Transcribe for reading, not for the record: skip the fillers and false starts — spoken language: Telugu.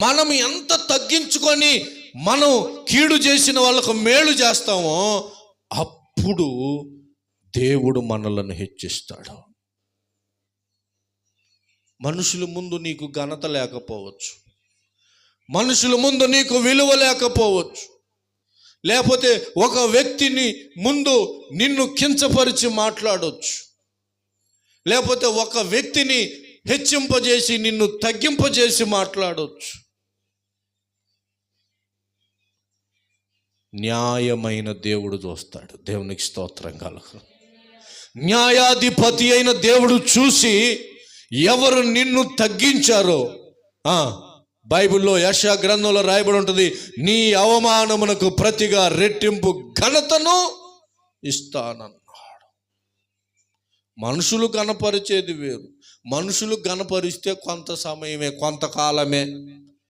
మనం ఎంత తగ్గించుకొని మనం కీడు చేసిన వాళ్ళకు మేలు చేస్తామో అప్పుడు దేవుడు మనలను హెచ్చిస్తాడు. మనుషుల ముందు నీకు ఘనత లేకపోవచ్చు, మనుషుల ముందు నీకు విలువ లేకపోవచ్చు, లేకపోతే ఒక వ్యక్తిని ముందు నిన్ను కించపరిచి మాట్లాడవచ్చు, లేకపోతే ఒక వ్యక్తిని హెచ్చింపజేసి నిన్ను తగ్గింపజేసి మాట్లాడవచ్చు. న్యాయమైన దేవుడు చూస్తాడు. దేవునికి స్తోత్రం కలుగు. న్యాయాధిపతి అయిన దేవుడు చూసి ఎవరు నిన్ను తగ్గించారో, బైబిల్లో యెషయా గ్రంథంలో రాయబడి ఉంటుంది, నీ అవమానమునకు ప్రతిగా రెట్టింపు ఘనతను ఇస్తానన్నాడు. మనుషులు గణపరిచేది వేరు. మనుషులు గణపరిస్తే కొంత సమయమే, కొంతకాలమే.